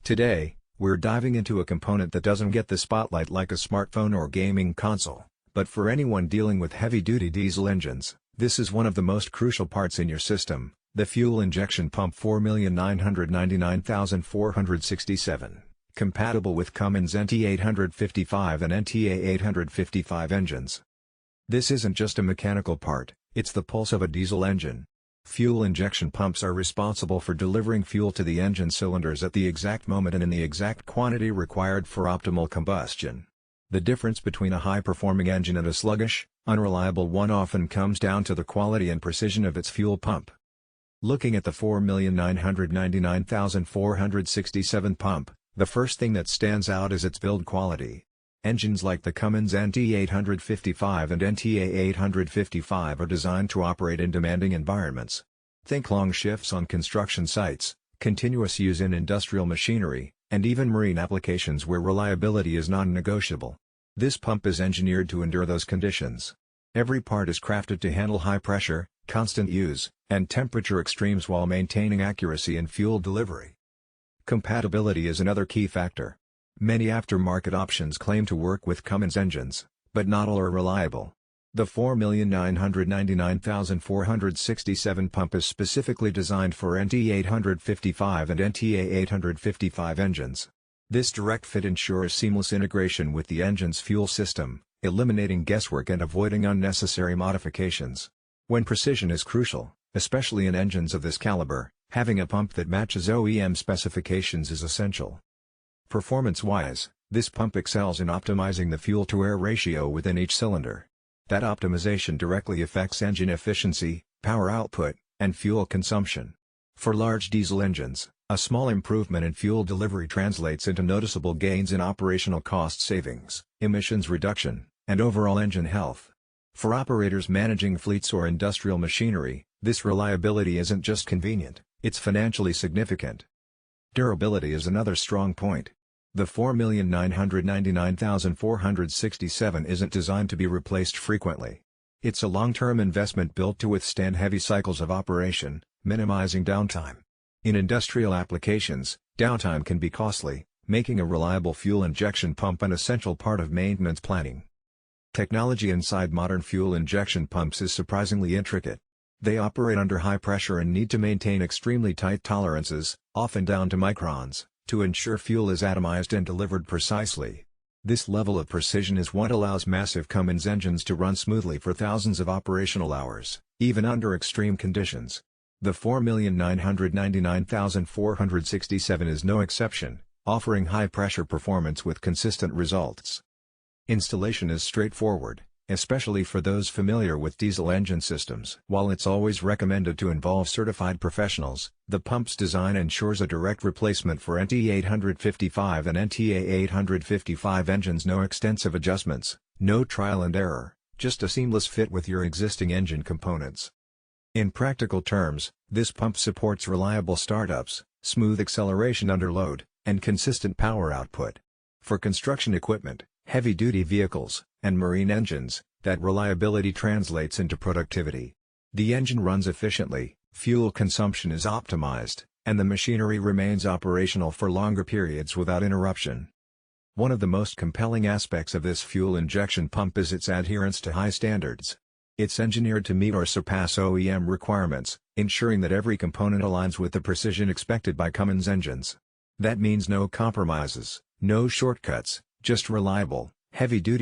Today, we're diving into a component that doesn't get the spotlight like a smartphone or gaming console, but for anyone dealing with heavy-duty diesel engines, this is one of the most crucial parts in your system: the fuel injection pump. 4,999,467, compatible with Cummins NT855 and NTA855 engines. This isn't just a mechanical part, it's the pulse of a diesel engine. Fuel injection pumps are responsible for delivering fuel to the engine cylinders at the exact moment and in the exact quantity required for optimal combustion. The difference between a high-performing engine and a sluggish, unreliable one often comes down to the quality and precision of its fuel pump. Looking at the 4,999,467 pump, the first thing that stands out is its build quality. Engines like the Cummins NT855 and NTA855 are designed to operate in demanding environments. Think long shifts on construction sites, continuous use in industrial machinery, and even marine applications where reliability is non-negotiable. This pump is engineered to endure those conditions. Every part is crafted to handle high pressure, constant use, and temperature extremes while maintaining accuracy in fuel delivery. Compatibility is another key factor. Many aftermarket options claim to work with Cummins engines, but not all are reliable. The 4,999,467 pump is specifically designed for NT855 and NTA855 engines. This direct fit ensures seamless integration with the engine's fuel system, eliminating guesswork and avoiding unnecessary modifications. When precision is crucial, especially in engines of this caliber, having a pump that matches OEM specifications is essential. Performance-wise, this pump excels in optimizing the fuel-to-air ratio within each cylinder. That optimization directly affects engine efficiency, power output, and fuel consumption. For large diesel engines, a small improvement in fuel delivery translates into noticeable gains in operational cost savings, emissions reduction, and overall engine health. For operators managing fleets or industrial machinery, this reliability isn't just convenient, it's financially significant. Durability is another strong point. The 4,999,467 isn't designed to be replaced frequently. It's a long-term investment built to withstand heavy cycles of operation, minimizing downtime. In industrial applications, downtime can be costly, making a reliable fuel injection pump an essential part of maintenance planning. Technology inside modern fuel injection pumps is surprisingly intricate. They operate under high pressure and need to maintain extremely tight tolerances, often down to microns, to ensure fuel is atomized and delivered precisely. This level of precision is what allows massive Cummins engines to run smoothly for thousands of operational hours, even under extreme conditions. The 4,999,467 is no exception, offering high-pressure performance with consistent results. Installation is straightforward, especially for those familiar with diesel engine systems. While it's always recommended to involve certified professionals, the pump's design ensures a direct replacement for NT855 and NTA855 engines. No extensive adjustments, no trial and error, just a seamless fit with your existing engine components. In practical terms, this pump supports reliable startups, smooth acceleration under load, and consistent power output. For construction equipment, heavy-duty vehicles, and marine engines, that reliability translates into productivity. The engine runs efficiently, fuel consumption is optimized, and the machinery remains operational for longer periods without interruption. One of the most compelling aspects of this fuel injection pump is its adherence to high standards. It's engineered to meet or surpass OEM requiremements, ensuring that every component aligns with the precision expected by Cummins engines. That means no compromises, no shortcuts, just reliable, heavy-duty